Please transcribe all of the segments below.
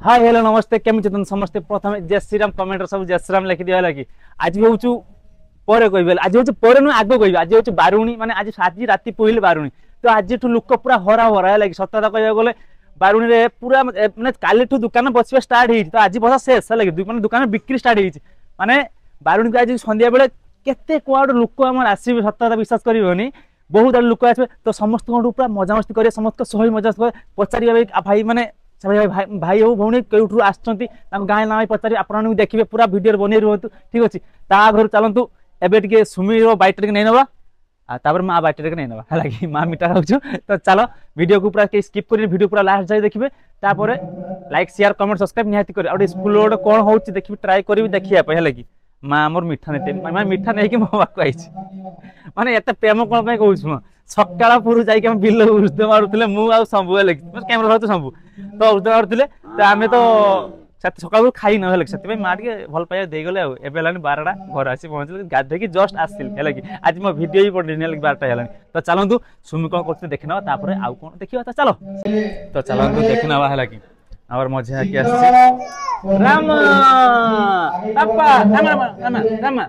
hi hello नमस्ते केमी चेतन समस्ते प्रथम जय श्रीराम कमेंट सब जय श्रीराम लिखि दिया लगी आज भी होचु परे कहबे आज होचु परे न आगो कहबे आज होचु बारुणी माने आज आज राती पहिले बारुणी तो आज ठु लोक पूरा हरा हरा लगी सत्यता कहबे गले बारुणी रे पूरा माने काली ठु दुकान बसबे स्टार्ट हेइ तो आज बसा शेष लगी माने दुकान बिक्री स्टार्ट हेइ माने बारुणी आज संध्या बेले केते कुआड लोक हमर आसीबे सत्यता विश्वास करिवनी बहुत आड़ लोक आसबे तो समस्त पूरा मजा मस्ती करे समस्त सही मजा पचारे भाई माने भाई भाई हो भौणी कौटू आसुँच गाँ ना पचारि आपन देखिए पूरा भिडियो बन रुहतु ठीक अच्छे घर चलतु एबे टिके सुमी बाइट नहीं नवा तापर माँ बाइट नहीं नवा है माँ मिठा खाऊ तो चलो वीडियो को पूरा स्किप कर वीडियो पूरा लास्ट जाए देखिए तापर लाइक शेयर कमेंट सब्सक्राइब निहाती कर स्कूल गोटे कौन हो देखिए ट्राए करी देखिए है कि माँ आमर मिठा नहीं माँ मिठा नहीं कि मो पाक आई माने एत प्रेम कौन कहूँ सकाल पूर्व जाइए बिल उर्द मारुले मुझे शंभु कैमेरा धरते शंभु तो उर्द मारुले तो आम तो सकाल खाई ना से माँ टे भल पाइबा देगले एवं है 12टा घर आसी पहुँचल गाधे जस्ट आसिल है कि आज मो भिडियो भी पड़े 12टा है तो चलतु सुमी कौन कर देखी ना आउ कौन देखा तो चलो तो चलतु देखी ना है कि आवर मजा कि राम पापा राम राम राम राम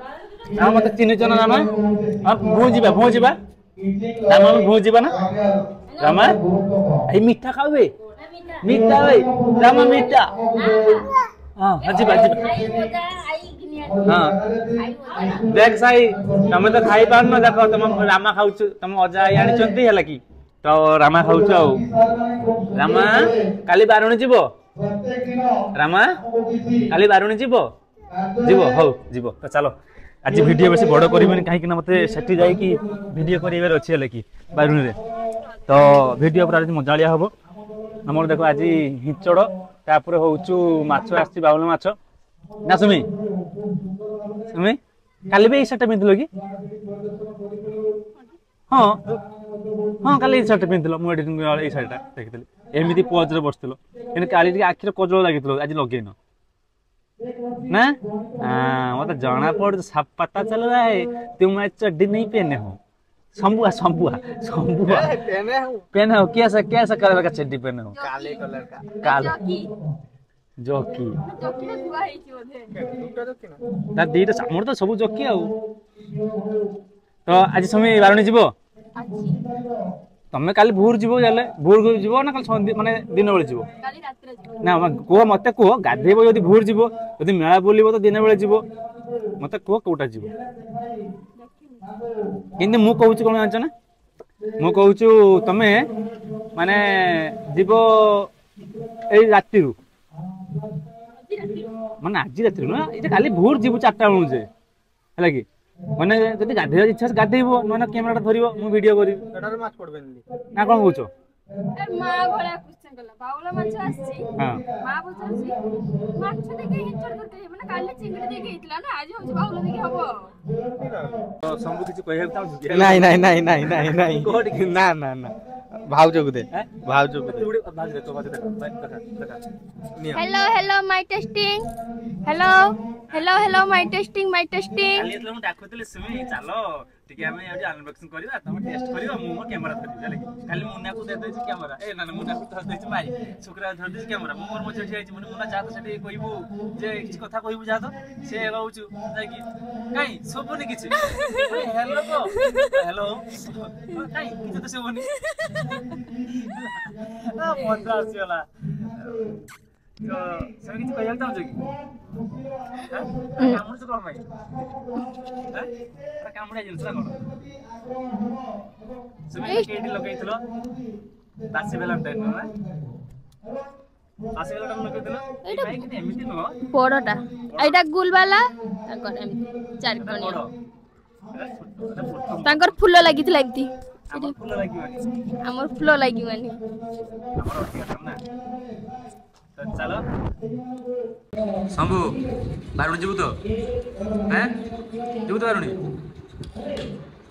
राम मत चिन्ह ना राम भूजिबा भूजिबा राम भूजिबा ना राम ए मीठा खावे मीठा भाई राम मीठा हां हजिबा हजिबा हां देख साई तमे तो खाई पार न देखो तुम रामा खाऊ तुम अजा आनी चंती है कि तो रामा खाऊ रामा काली बारुणी जीवो रामा काली बारुणी जीवो जीवो हौ जीवो तो चलो आज वीडियो बेसी बड़ करबेनी काहे कि ना मते सेठी जाई कि वीडियो करिवार अछि है कि बारुणी रे तो वीडियो पूरा मजालिया हबो हमर देखो आज हिचड़ तापर होउचु माछ आसी बाउल माछ ना सुमी सुमी काली भी शर्ट पिंधलो कि हां हां काली शर्ट पिंधलो मु एडिटिंग ए शर्ट देखितली एमिति पोज रे बसतलो एने काली के आखिर कोजळ लागितलो आज लगेनो ना मतलब जाना पड़ सब पता चल रहा है तुम चड्डी नहीं पहने हो शंभुआ शंभुआ शंभुआ पहने हो कैसा कैसा कलर का चड्डी पहने हो काले कलर का काला जोकी जोकी में दुआ है कि बोले ता दीटा सामर तो सब जोकी आउ तो आज समय बारुणी जीवो तमे काली भोर जीवो जाले भोर जीवो ना काल संध्या माने दिन बेले जीवो काली रात रे जीवो ना को मते को गाधेबो यदि भोर जीवो यदि मेला बोलिबो तो दिन बेले जीवो मते को कोटा जीवो किंतु मु कहूची कोन जानछ ना मु कहूछु तमे माने जीवो ए राती रु माने आज राती ना ए खाली भोर जीवो 4टा बेलु जे हला कि माने जदि गाधेबा इच्छा गाधेबो माने कैमराटा धरिबो मु वीडियो करी एटार माछ पडबेनी ना कोन कहूछो ए मा घोड़ा क्वेश्चन कला बाउला माछ आछि हां मा बुझाछि माछ देखे हिचड़ करते माने काली चिंगड़ी देखे हितला ना आज होछि बाउला देखे हबो तो संबु किछ कहै चाहू नहीं नहीं नहीं नहीं नहीं नहीं कोड कि ना ना ना भाउजो को दे भाउजो को दे भाज दे तो भाज दे hello hello mic testing hello hello hello mic testing काली तो हम डाकुतले सुमी चलो ठीक है हमें आज अनबॉक्सिंग करबा तुम टेस्ट करबा मु कैमरा धरबी ले खाली मुन्ना को दे दे कैमरा ए ना मुन्ना को धर दे मारी शुक्रा धर दे कैमरा मोर मछे ठिया छि मुन्ना जा तो सेठी कहबू जे किछ कथा कहबू जा तो से कहूछु जाकी काई सोबनी किछ हेलो को हेलो काई किछ तो सोबनी आ मजा आसीला तो सब किछ कहल ताऊ जकी कामड़ से कोन भाई हां कामड़ा जिंस ना कोन सब केडी लगाइतलो बासी वैलेंटाइन ना बासी वैलेंटाइन लगाइतलो ए भाई कि एमिति न बड़टा एटा गुल वाला ताकर एमिति चार कोनिया ताकर फूल लागित लागती हमर फूल लागिवानी हमर फूल लागिवानी हमर ना तो चलो शंभु बारुणी जीवु तो हैं जीवु तो बारुणी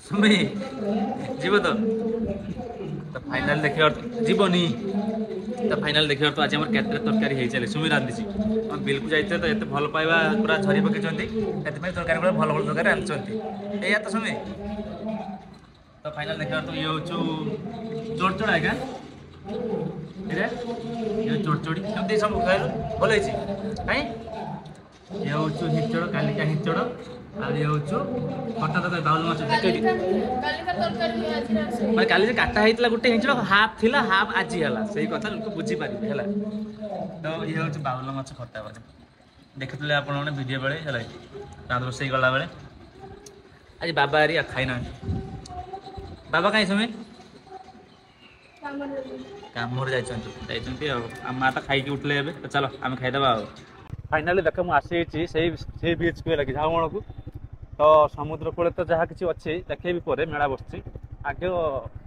सुमी जीवु तो फाइनल देखियो जीवनी तो फाइनल देखियो तो आज हमर केतरे तरकारी हे चले सुमी रांधी छी हम बिल को जाइते तो एते भल पाइबा पूरा झरी पके चंती एते में तरकारी पूरा भल भल तरकारी आन चंती एया तो सुमी तो फाइनल देखियो तो ये होचु जोड़ जोड़ आएगा ଏରେ ଏ ଚୋଡ଼ି କେମିତି ସବୁ ଖାଇଲୁ ଭଲ ହେଇଛି କାଇଁ ଏ ହଉଛୁ ହିଞ୍ଚଡ଼ କାଲିକା ହିଞ୍ଚଡ଼ ଆଉ ଏ ହଉଛୁ ଖଟା ତରକାରୀ ବାଉଲ ମାଛ ମାନେ କାଲି ଯେ କାଟା ହେଇଥିଲା ଗୋଟେ ହିଞ୍ଚଡ଼ ହାଫ୍ ଥିଲା ହାଫ୍ ଆଜି ହେଲା ସେଇ କଥା ଲୋକ ବୁଝିପାରିବେ ହେଲା ତ ଇଏ ହଉଛି ବାଉଲ ମାଛ ଖଟା ବୋଧେ ଦେଖିଥିଲେ ଆପଣମାନେ ଭିଡ଼ିଓ ବେଳେ ହେଲା ତାଙ୍କ ରୋଷେଇ ଗଲାବେଳେ ଆଜି ବାବା ହେରିକା ଖାଇନାହାନ୍ତି ବାବା କାହିଁ ସମୟ କାମରେ ଯାଇଛନ୍ତି ଆଉ ଆମ ମା ତ ଖାଇକି ଉଠିଲେ ଏବେ ତ ଚାଲ ଆମେ ଖାଇଦେବା ଆଉ ଫାଇନାଲି ଦେଖ ମୁଁ ଆସିଯାଇଛି ସେଇ ବିଚ୍କୁ ଲାଗି ଝାଉଁବଣକୁ ତ ସମୁଦ୍ର କୂଳେ ତ ଯାହା କିଛି ଅଛି ଦେଖେଇବି ପରେ ମେଳା ବସିଛି ଆଗ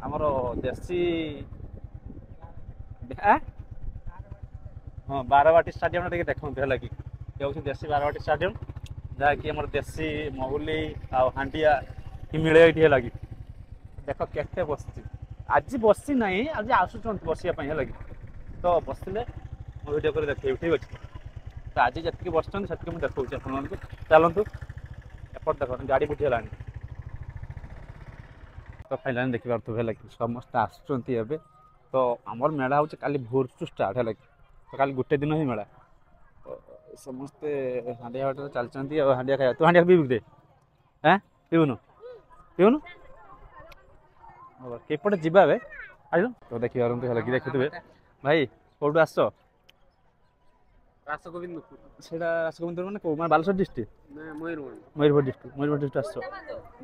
ଆମର ଦେଶୀ ହଁ ବାରବାଟୀ ଷ୍ଟାଡିୟମ ଟିକେ ଦେଖନ୍ତୁ ହେଲା କି ହେଉଛି ଦେଶୀ ବାରବାଟୀ ଷ୍ଟାଡିୟମ ଯାହାକି ଆମର ଦେଶୀ ମହୁଲି ଆଉ ହାଣ୍ଡିଆ କି ମିଳେ ଏଇଠି ହେଲା କି ଦେଖ କେତେ ବସିଛି ଆଜି ବସି ନାହିଁ ଆଜି ଆସୁଛନ୍ତି ବସିବା ପାଇଁ ହେଲା କି ତ ବସିଲେ ମୁଁ ଭିଡ଼ିଓ କରି ଦେଖେଇବି ଠିକ୍ ଅଛି ତ ଆଜି ଯେତିକି ବସିଛନ୍ତି ସେତିକି ମୁଁ ଦେଖାଉଛି ଆପଣମାନଙ୍କୁ ଚାଲନ୍ତୁ ଏପଟ ଦେଖନ୍ତୁ ଗାଡ଼ି ବୁଝିଗଲାଣି ତ ଫାଇନାଲି ଦେଖିପାରୁଥିବେ ହେଲା କି ସମସ୍ତେ ଆସୁଛନ୍ତି ଏବେ ତ ଆମର ମେଳା ହେଉଛି କାଲି ଭୋରଠୁ ଷ୍ଟାର୍ଟ ହେଲା କି ତ କାଲି ଗୋଟେ ଦିନ ହିଁ ମେଳା ତ ସମସ୍ତେ ହାଣ୍ଡିଆ ବାଟରେ ଚାଲିଛନ୍ତି ଆଉ ହାଣ୍ଡିଆ ଖାଇବା ତୁ ହାଣ୍ଡିଆ ପିଇବୁ ଦେ ପିଉନୁ ପିଉନୁ କେପଟେ ଯିବା ଏବେ ଆଇଲ ତ ଦେଖିପାରନ୍ତୁ ହେଲା କି ଦେଖୁଥିବେ ଭାଇ କୋଉଠୁ ଆସିଛ ରାସଗୋବିନ୍ଦପୁର ସେଇଟା ରାସଗୋବିନ୍ଦପୁର ମାନେ କୋଉ ମାନେ ବାଲେଶ୍ୱର ଡିଷ୍ଟ୍ରିକ୍ଟ ମୟୂରଭଞ୍ଜ ଡିଷ୍ଟ୍ରିକ୍ଟ ଆସିଛ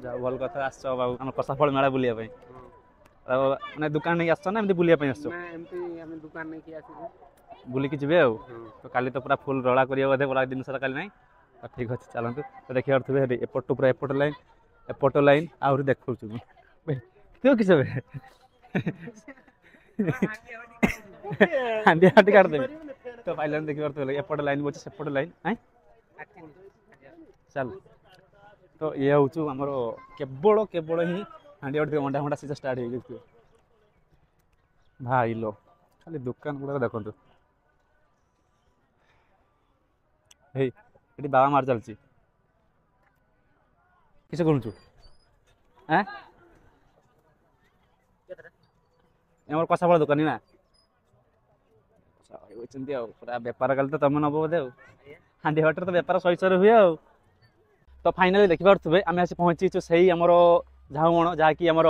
ଯାଉ ଭଲ କଥା ଆସିଛ ବାବୁ ଆମ କଷାଫଳ ମେଳା ବୁଲିବା ପାଇଁ ଆଉ ମାନେ ଦୋକାନ ନେଇକି ଆସିଛ ନା ଏମିତି ବୁଲିବା ପାଇଁ ଆସିଛ ବୁଲିକି ଯିବେ ଆଉ ତ କାଲି ତ ପୁରା ଫୁଲ୍ ରଳା କରିବା ବୋଧେ ବରା ଜିନିଷଟା କାଲି ନାହିଁ ତ ଠିକ୍ ଅଛି ଚାଲନ୍ତୁ ତ ଦେଖିପାରୁଥିବେ ହେଠି ଏପଟୁ ପୁରା ଏପଟ ଲାଇନ୍ ଆହୁରି ଦେଖାଉଛି ମୁଁ क्यों किस हांडिया हाटी काट दे तो फाइल देखि परतो एपट लाइन बचे सेपट लाइन हैं चल तो ये होचु हमर केवल ही हांडिया हाटी अंडा फंडा सीधा स्टार्ट हो गई भाई लो खाली दुकान गुड़ा देखो हे ये बाबा मार चलची किसे करूचु हैं ଆମର କଷାଫଳ ଦୋକାନୀ ନା ଅଛନ୍ତି ଆଉ ପୁରା ବେପାର କାଲି ତ ତମେ ନବ ବୋଧେ ଆଉ ହାଣ୍ଡି ହାଟରେ ତ ବେପାର ଶୈଶରେ ହୁଏ ଆଉ ତ ଫାଇନାଲି ଦେଖିପାରୁଥିବେ ଆମେ ଆସି ପହଞ୍ଚିଛୁ ସେଇ ଆମର ଝାଉଁବଣ ଯାହାକି ଆମର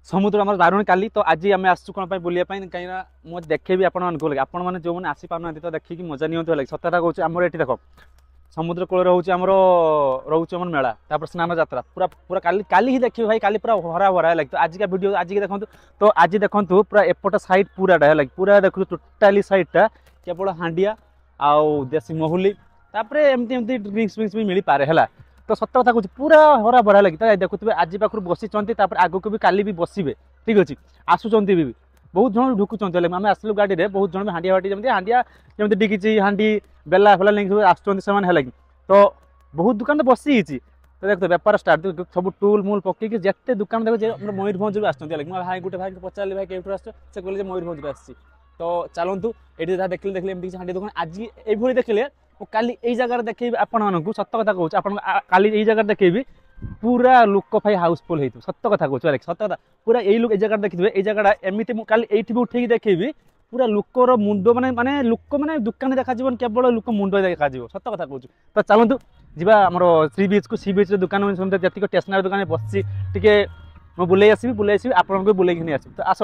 ସମୁଦ୍ର ଆମର ବାରୁଣୀ କାଲି ତ ଆଜି ଆମେ ଆସିଛୁ କ'ଣ ପାଇଁ ବୁଲିବା ପାଇଁ କାହିଁକିନା ମୁଁ ଦେଖେଇବି ଆପଣମାନଙ୍କୁ ଲାଗି ଆପଣମାନେ ଯେଉଁମାନେ ଆସିପାରୁନାହାନ୍ତି ତ ଦେଖିକି ମଜା ନିଅନ୍ତୁ ଲାଗି ସତଟା କହୁଛି ଆମର ଏଠି ଦେଖ ସମୁଦ୍ର କୂଳରେ ରହୁଛି ଆମର ମେଳା ତାପରେ ସ୍ନାନ ଯାତ୍ରା ପୁରା କାଲି ହିଁ ଦେଖିବେ ଭାଇ କାଲି ପୁରା ଭରା ଲାଗି ତ ଆଜିକା ଭିଡ଼ିଓ ଆଜିକି ଦେଖନ୍ତୁ ତ ଆଜି ଦେଖନ୍ତୁ ପୁରା ଏପଟ ସାଇଡ୍ ପୁରାଟା ହେଲା ପୁରା ଦେଖୁଛୁ ଟୋଟାଲି ସାଇଡ୍ଟା କେବଳ ହାଣ୍ଡିଆ ଆଉ ଦେଶୀ ମହୁଲି ତାପରେ ଏମିତି ଡ୍ରିଙ୍କ୍ସ ବି ମିଳିପାରେ ହେଲା ତ ସତ କଥା କହୁଛି ପୁରା ଭରା ଲାଗି ତ ଦେଖୁଥିବେ ଆଜି ପାଖରୁ ବସିଛନ୍ତି ତାପରେ ଆଗକୁ ବି କାଲି ବି ବସିବେ ଠିକ୍ ଅଛି ଆସୁଛନ୍ତି ବି ବହୁତ ଜଣ ଢୁକୁଛନ୍ତି ହେଲେ ଆମେ ଆସିଲୁ ଗାଡ଼ିରେ ବହୁତ ଜଣ ହାଣ୍ଡିଆ ଯେମିତି ଡିକିଛି ହାଣ୍ଡି ବେଲା ଫେଲା ନେଇକି ସବୁ ଆସୁଛନ୍ତି ସେମାନେ ହେଲା କି ତ ବହୁତ ଦୋକାନ ତ ବସିଯାଇଛି ତ ଦେଖ ବେପାର ଷ୍ଟାର୍ଟ ସବୁ ଟୁଲ୍ ମୁଲ୍ ପକେଇକି ଯେତେ ଦୋକାନ ଦେଖ ଯେ ଆମର ମୟୂରଭଞ୍ଜରୁ ଆସୁଛନ୍ତି ହେଲା ମୁଁ ଗୋଟେ ଭାଇଙ୍କୁ ପଚାରିଲି ଭାଇ କେଉଁଠୁ ଆସିଛ ସେ କହିଲେ ଯେ ମୟୂରଭଞ୍ଜରୁ ଆସିଛି ତ ଚାଲନ୍ତୁ ଏଠି ଯାହା ଦେଖିଲେ ଏମିତି କିଛି ହାଣ୍ଡି ଦୋକାନ ଆଜି ଏଇଭଳି ଦେଖିଲେ ମୁଁ କାଲି ଏଇ ଜାଗାରେ ଦେଖେଇବି ଆପଣମାନଙ୍କୁ ସତ କଥା କହୁଛି ଆପଣଙ୍କୁ କାଲି ଏଇ ଜାଗାରେ ଦେଖେଇବି ପୁରା ଲୋକ ଭାଇ ହାଉସଫୁଲ୍ ହେଇଥିବ ସତ କଥା କହୁଛି ସତ କଥା ପୁରା ଏଇ ଜାଗାଟା ଦେଖିଥିବେ ଏଇ ଜାଗାଟା ଏମିତି ମୁଁ କାଲି ଏଇଠି ବି ଉଠେଇକି ଦେଖେଇବି ପୁରା ଲୋକର ମୁଣ୍ଡ ମାନେ ଲୋକ ମାନେ ଦୋକାନ ଦେଖାଯିବନି କେବଳ ଲୋକ ମୁଣ୍ଡ ଦେଖାଯିବ ସତ କଥା କହୁଛୁ ତ ଚାଲନ୍ତୁ ଯିବା ଆମର ସି ବିଚ୍ରେ ଦୋକାନ ଯେତିକି ଷ୍ଟେସନାରୀ ଦୋକାନ ବସିଛି ଟିକେ ମୁଁ ବୁଲେଇ ଆସିବି ଆପଣଙ୍କୁ ବି ବୁଲେଇକି ନେଇ ଆସିବି ତ ଆସ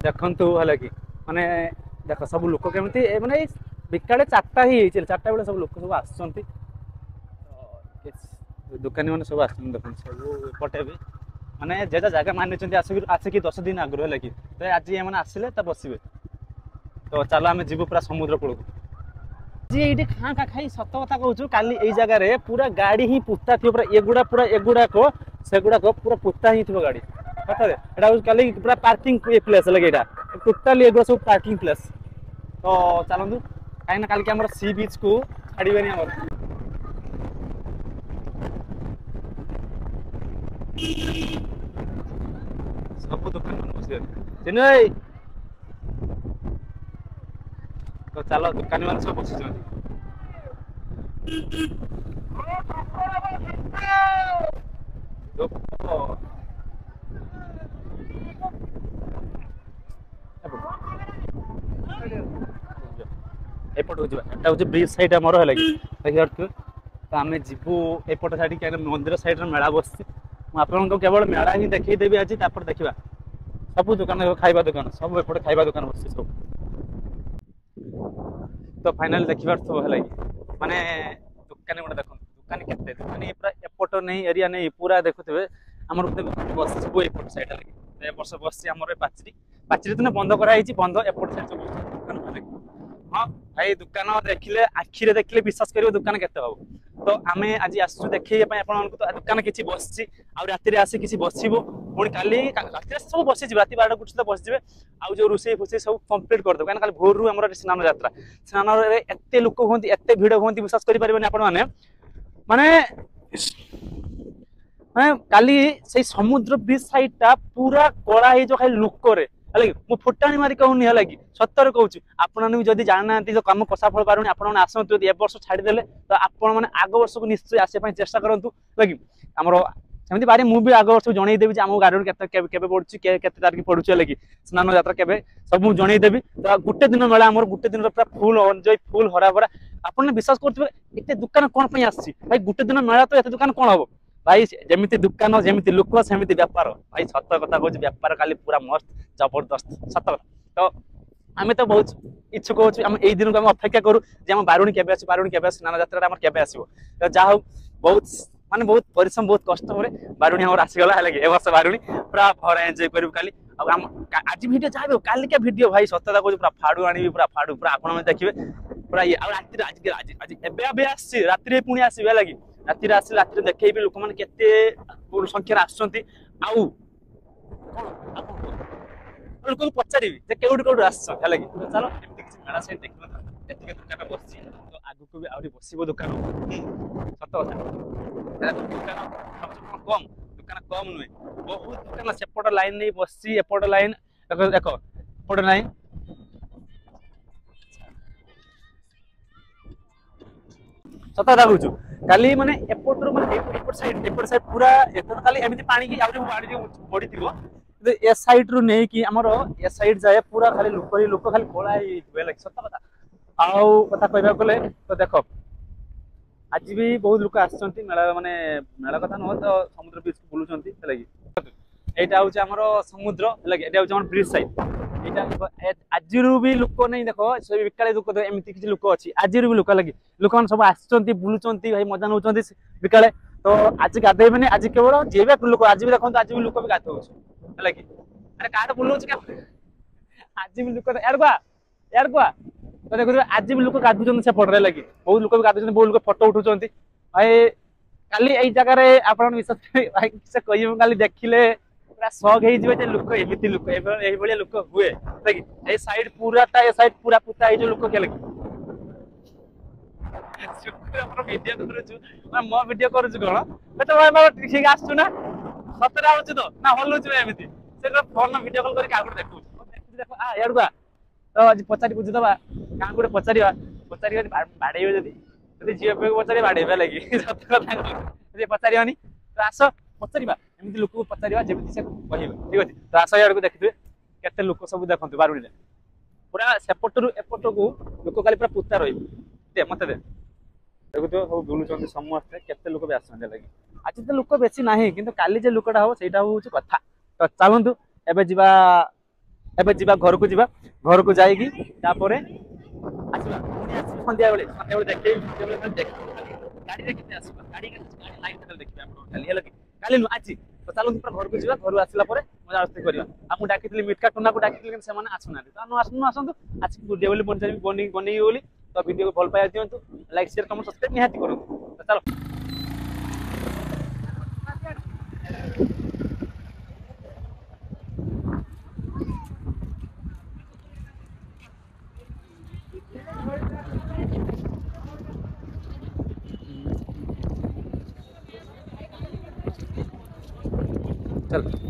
ଦେଖନ୍ତୁ ହେଲା କି ମାନେ ଦେଖ ସବୁ ଲୋକ କେମିତି ମାନେ ବିକାଳେ 4ଟା ହିଁ ହେଇଛି 4ଟା ବେଳେ ସବୁ ଲୋକ ସବୁ ଆସୁଛନ୍ତି ଦୋକାନୀ ମାନେ ସବୁ ଆସୁଛନ୍ତି ଦେଖନ୍ତୁ ସବୁ ଏପଟେ ବି ମାନେ ଯେ ଜାଗା ମାନିଛନ୍ତି ଆସିକି 10 ଦିନ ଆଗରୁ ହେଲା କି ତ ଆଜି ଏମାନେ ଆସିଲେ ତା ବସିବେ ତ ଚାଲ ଆମେ ଯିବୁ ପୁରା ସମୁଦ୍ର କୂଳକୁ ଆଜି ଏଇଠି ଖାଁ ଖାଇ ସତ କଥା କହୁଛୁ କାଲି ଏଇ ଜାଗାରେ ପୁରା ଗାଡ଼ି ହିଁ ପୁତା ଥିବ ପୁରା ଏଗୁଡ଼ାକ ସେଗୁଡ଼ାକ ପୁରା ପୁତା ହିଁ ଥିବ ଗାଡ଼ି କଥାରେ ଏଇଟା ହେଉଛି କାଲି ପୁରା ପାର୍କିଂ ପ୍ଲେସ୍ ହେଲା କି ଏଇଟା ଟୋଟାଲି ଏଗୁଡ଼ା ସବୁ ପାର୍କିଂ ପ୍ଲେସ୍ ତ ଚାଲନ୍ତୁ କାହିଁକିନା କାଲିକି ଆମର ସି ବିଚ୍କୁ ଛାଡ଼ିବେନି ଆମର ସବୁ ଦୋକାନ ମାନେ ବସିଗଲେ ତ ଚାଲ ଦୋକାନୀ ମାନେ ସବୁ ବସିଛନ୍ତି एपट हो एटा हूँ ब्रिज साइड आमर है देखिए तो आम जीवु एपट साइड क्या मंदिर साइड मेला बस आपको केवल मेला ही देखईदेवी आज देखा सब दुकान खाଇବା दुकान सब एपटे खाଇବା दुकान बस सब तो फाइनल देखिबार तो है माने दुकान गोटे देखो दुकान केते दुकान पूरा एपट नहीं एरिया नहीं पूरा देखुथे आमर बस एपट साइड लगे वर्ष बस आमर पाचरी पाचरी तो बंद कराई बंद एपट साइड दुकान हाँ भाई दुकान देखिले आखिरे देखिले विश्वास करियो दुकान केते हो तो आमे आज आसु देखैया पय आपन को तो दुकान किछि बसछि आ राति रे आसी किछि बसिबो पुणी काली राति रे सब बसि जिबो राति 12 गुछि तो बसि जिबे आ जो रुसै फुसै सब कंप्लीट कर दो कान काली भोर रु हमर स्नान यात्रा स्नान रे एते लोक होंती एते भीड़ होंती विश्वास करि परिबनि आपन माने माने काली से समुद्र बीच साइड पूरा कला हे जो खाली लोक रे मु फुटाणी मारी कहूनी है कि सतर कहूँ आपने जब जाना जो कम कषा फल पारे आपने आसतु ए वर्ष छाड़देले तो आपण मैंने आग वर्ष को निश्चय आसापी चेष्टा करूँ लगे आमर सेमती बारे मुझे आग वर्ष जनईदेवी आम गाड़ी के पड़ुची तारीख पड़ुची है स्नान यात्रा के सब मुझे जनईदेवी तो गोटे दिन मेला आम गोटे दिन पूरा फुल एंजॉय फुल हरा भरा आपने विश्वास करेंगे एत दुकान कौन आसी भाई गोटे दिन मेला तो एत दुकान कौन हम भाई जमी दुकान जमी लोक सेमती व्यापार भाई सत कथा कहूँ व्यापार काली पूरा मस्त जबरदस्त सत कथा तो आम तो बहुत इच्छुक हो दिन को अपेक्षा करूँ बारुणी केबे आस बारुणी केबे स्नान यात्रा केबे आसो तो जहा हो बहुत माने बहुत परिश्रम बहुत कष्ट बारुणी आम आसीगला है ए वर्ष बारुणी पूरा भर एंजॉय करूँ काली आज वीडियो चाहिए काली क्या वीडियो भाई सत्यता कहूँ पूरा फाड़ू आनी पूरा फाड़ू पूरा आप देखिए पूरा ये राति आसी राति पुणी आसवे लगी राति आसी राति देखी लोक मैंने केते संख्यार आसुंच लोक पचारि कौट कौट आसला कि चलो मेला से देख दुकान बस तो आगु को भी आहरी बसब दुकान सत कथा दुकान कम दुकान कम नुहे बहुत दुकान सेपट लाइन नहीं बस एपट लाइन देख एपट लाइन सत कथा कहूँ काली माने एपट माने एपट साइड पूरा एथर काली एमिति पानी की आउरी बाड़ी बड़ी थिबो ए साइड रु नै कि हमर ए साइड जाय पूरा खाली लोक खाली कोला हुए लाग सत कथा आउ कथा कहबा गले तो देखो आज भी बहुत लोक आछंती मेला माने मेला कथा न तो समुद्र बीच बुलुचंती लागी एटा होचे हमर समुद्र लागी एटा होचे हमर ब्रिज साइड एटा आज रु भी लोक नै देखो से बिकाले लोक एमिति किछि लोक अछि आज रु भी लोक लागी लोक मन सब आछंती बुलुचंती भाई मजा नउचंती बिकाले तो आज गाधे माने आज केवल जेबे लोक आज भी देखो आज भी लोक भी गाधो है कि अरे काट बुलाऊँ क्या आज भी लोक यार गुआ तो देखो आज भी लोक गाधुचंती से पड़े लगी बहुत लोक भी गाधुचंती बहुत लोक फोटो उठुचंती भाई काली एई जगह रे आपण विश्वास भाई से कहियो काली देखिले पूरा शौक हे जिवे जे लोक एमिति लोक एई बलिया लोक हुए लगी ए साइड पूराटा ए साइड पूरा पुता हे जो लोक के लगी शुक्र आपण वीडियो करूछु मो वीडियो करूछु कोन तो भाई ठीक आछू ना सतरा होछु तो ना हलुछु एमिति से फोन वीडियो कॉल करके आगुड देखु देखो आ यार गुआ तो आज पचारी बुझी दबा का गुडे पचारिवा बाडेइबे जदी जीव पे पचारि बाडेइबे लागि सत कथा जदी पचारिवानी तो आस पचारिबा एमिति लोक को पचारिबा जेमिति से कहिबे ठीक अछि तो आस यार को देखिबे केते लोक सब देखंतु बारुडी पूरा सेपटरु एपट को लोक काली पूरा पुता रहिबे दे मते दे देखु तो सब बुलुचंती समस्त केते लोक भी आसंते लागि आज तो लोक बेसी नाही किंतु काली जे लोकटा हो सेटा होउछ कथा तो चलंतु एबे जीवा घर को जाएगी तापरे आसीबा पुनी आसी संध्या बेले देखै गाड़ी रे किते आसीबा गाड़ी लाइन तक देखिबे आपण खाली हेला काली नु आछि तो चलंतु पूरा घर को जीवा घर आसीला परे मजा आस्ते करिया आपु डाकितली मिटका टुना को डाकितली कि से माने आसुना तो आसंतु आज वीडियो बोली बन बनी बोली तो वीडियो को भल पाया दियंतु लाइक शेयर कमेंट सब्सक्राइब निहाती करू तो चलो चल